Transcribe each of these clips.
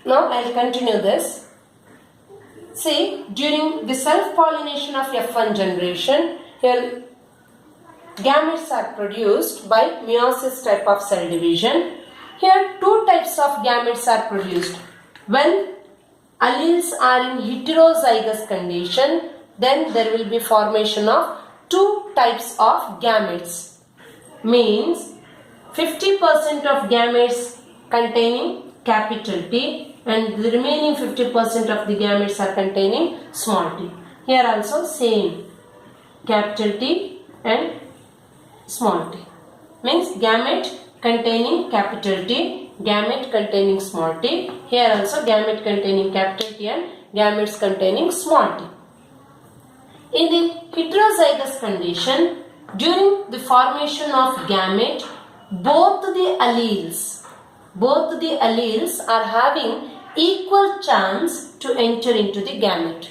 Now I will continue this. See, during the self-pollination of F1 generation, here gametes are produced by meiosis type of cell division. Here two types of gametes are produced. When alleles are in heterozygous condition, then there will be formation of two types of gametes. Means 50% of gametes containing capital T and the remaining 50% of the gametes are containing small t. Here also same, capital T and small t. Means gamete containing capital T, gamete containing small t. Here also gamete containing capital T and gametes containing small t. In the heterozygous condition, during the formation of gamete, both the alleles are having equal chance to enter into the gamete.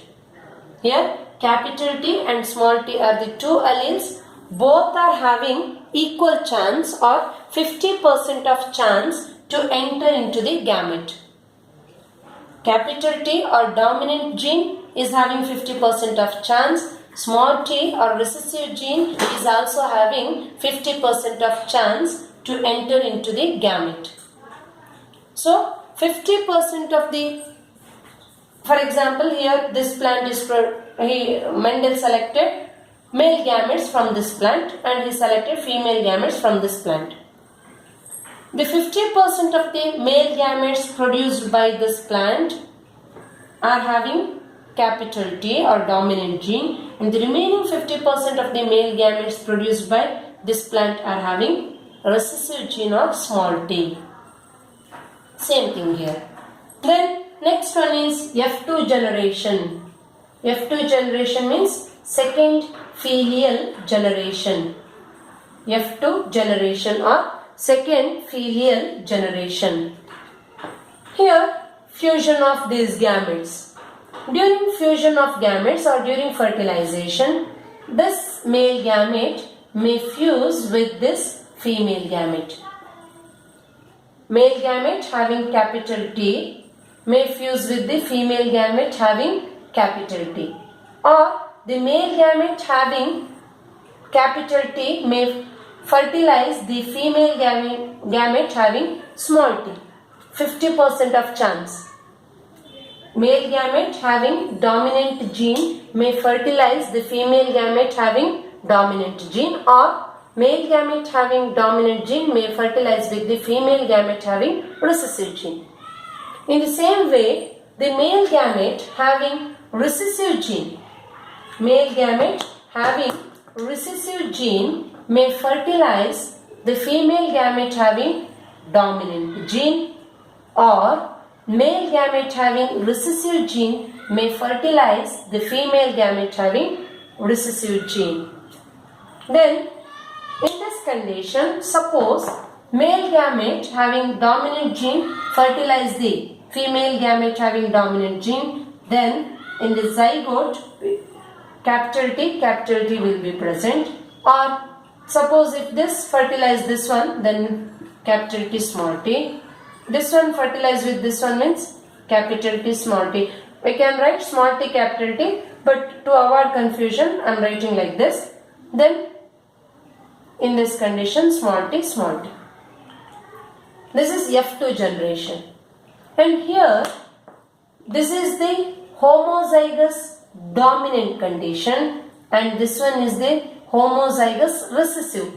Here capital T and small t are the two alleles. Both are having equal chance or 50% of chance to enter into the gamete. Capital T or dominant gene is having 50% of chance. Small t or recessive gene is also having 50% of chance to enter into the gamete. So 50% of the, for example, here this plant is, Mendel selected male gametes from this plant and he selected female gametes from this plant. The 50% of the male gametes produced by this plant are having capital T or dominant gene, and the remaining 50% of the male gametes produced by this plant are having recessive gene or small t. Same thing here. Then next one is F2 generation. F2 generation means second filial generation. F2 generation or second filial generation. Here fusion of these gametes. During fusion of gametes or during fertilization, this male gamete may fuse with this female gamete. Male gamete having capital T may fuse with the female gamete having capital T, or the male gamete having capital T may fertilize the female gamete having small t, 50% of chance. Male gamete having dominant gene may fertilize the female gamete having dominant gene, or male gamete having dominant gene may fertilize with the female gamete having recessive gene. In the same way, the male gamete having recessive gene, may fertilize the female gamete having dominant gene, or male gamete having recessive gene may fertilize the female gamete having recessive gene. Then in this condition, suppose male gamete having dominant gene fertilize the female gamete having dominant gene, then in the zygote capital T will be present, or suppose if this fertilize this one, then capital T small t. This one fertilize with this one means capital T small t. We can write small t capital T, but to avoid confusion I am writing like this. Then in this condition small t small t. This is F2 generation. And here this is the homozygous dominant condition and this one is the homozygous recessive.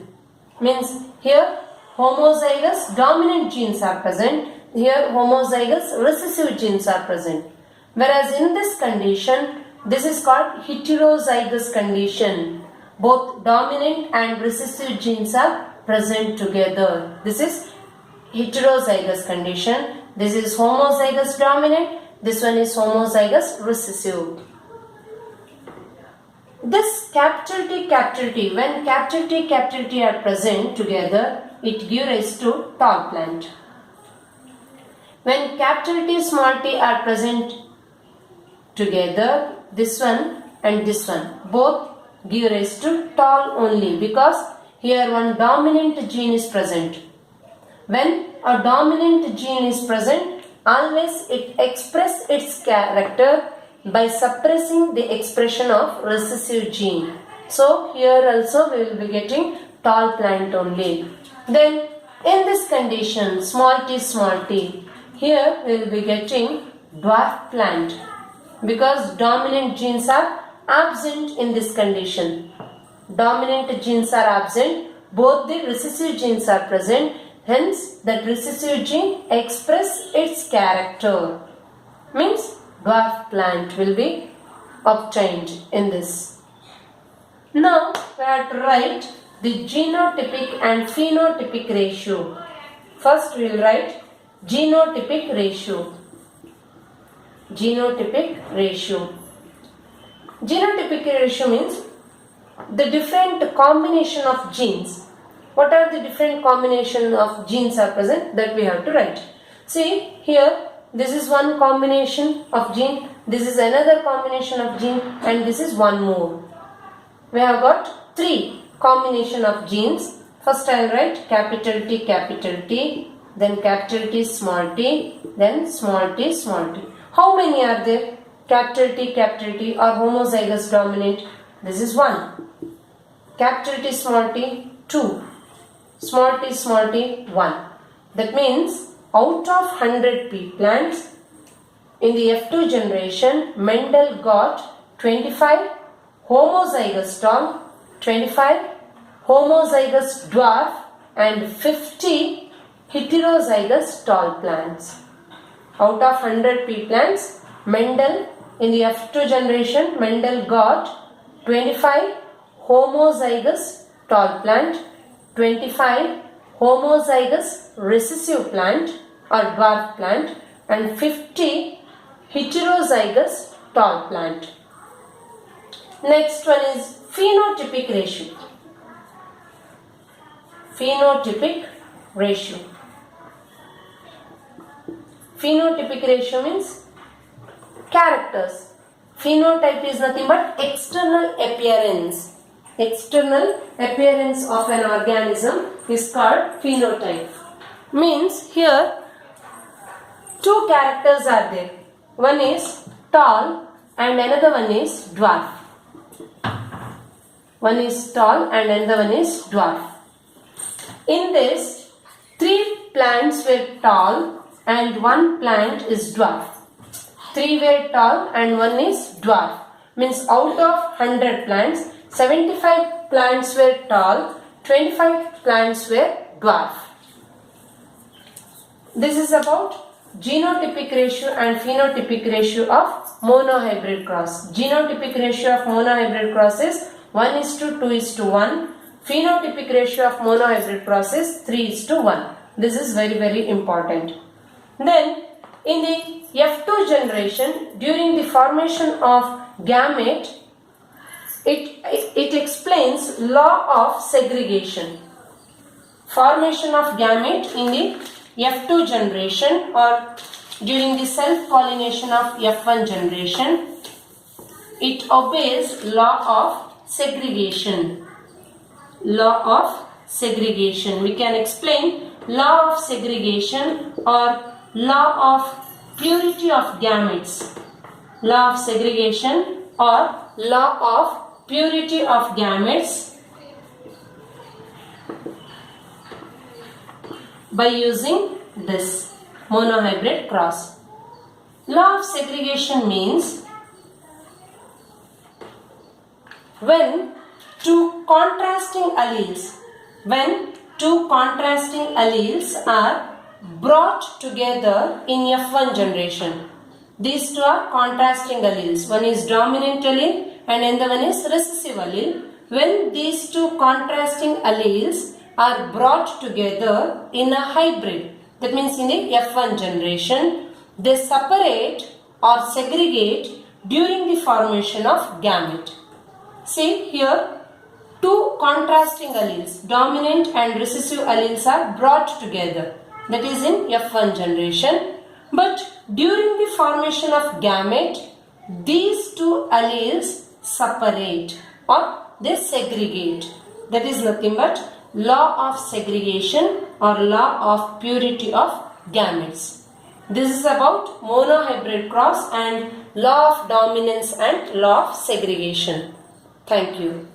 Means here homozygous dominant genes are present, here homozygous recessive genes are present. Whereas in this condition, this is called heterozygous condition. Both dominant and recessive genes are present together. This is heterozygous condition. This is homozygous dominant, this one is homozygous recessive. This capital T, when capital T are present together, it gives rise to tall plant. When capital T small t are present together, this one and this one both give rise to tall only, because here one dominant gene is present. When a dominant gene is present, always it express its character by suppressing the expression of recessive gene. So here also we will be getting tall plant only. Then in this condition, small t, here we will be getting dwarf plant because dominant genes are absent in this condition. Dominant genes are absent, both the recessive genes are present, hence that recessive gene express its character. Means dwarf plant will be obtained in this. Now we have to write the genotypic and phenotypic ratio. First we will write genotypic ratio. Genotypic ratio. Genotypic ratio means the different combination of genes. What are the different combination of genes are present, that we have to write. See here, this is one combination of gene, this is another combination of gene, and this is one more. We have got three combination of genes. First I will write capital T, then capital T, then small t. How many are there? Capital T are homozygous dominant. This is 1. Capital T, 2. Small t, 1. That means out of 100 pea plants, in the F2 generation, Mendel got 25 homozygous tall, 25 homozygous dwarf and 50 heterozygous tall plants. Out of 100 pea plants, Mendel in the F2 generation, Mendel got 25 homozygous tall plant, 25 homozygous recessive plant or dwarf plant and 50 heterozygous tall plant. Next one is phenotypic ratio. Phenotypic ratio. Phenotypic ratio means characters. Phenotype is nothing but external appearance. External appearance of an organism is called phenotype. Means here two characters are there. One is tall and another one is dwarf. One is tall and another one is dwarf. In this, 3 plants were tall and 1 plant is dwarf. 3 were tall and 1 is dwarf. Means out of 100 plants, 75 plants were tall, 25 plants were dwarf. This is about genotypic ratio and phenotypic ratio of monohybrid cross. Genotypic ratio of monohybrid cross is 1:2:1. Phenotypic ratio of monohybrid cross is 3:1. This is very important. Then in the F2 generation, during the formation of gamete, it explains law of segregation. Formation of gamete in the F2 generation or during the self-pollination of F1 generation, it obeys law of segregation. Law of segregation. We can explain law of segregation or law of purity of gametes. Law of segregation or law of purity of gametes by using this monohybrid cross. Law of segregation means when two contrasting alleles are brought together in F1 generation. These two are contrasting alleles. One is dominant allele and another one is recessive allele. When these two contrasting alleles are brought together in a hybrid, that means in the F1 generation, they separate or segregate during the formation of gamete. See here, two contrasting alleles, dominant and recessive alleles are brought together. That is in F1 generation. But during the formation of gamete, these two alleles separate or they segregate. That is nothing but law of segregation or law of purity of gametes. This is about monohybrid cross and law of dominance and law of segregation. Thank you.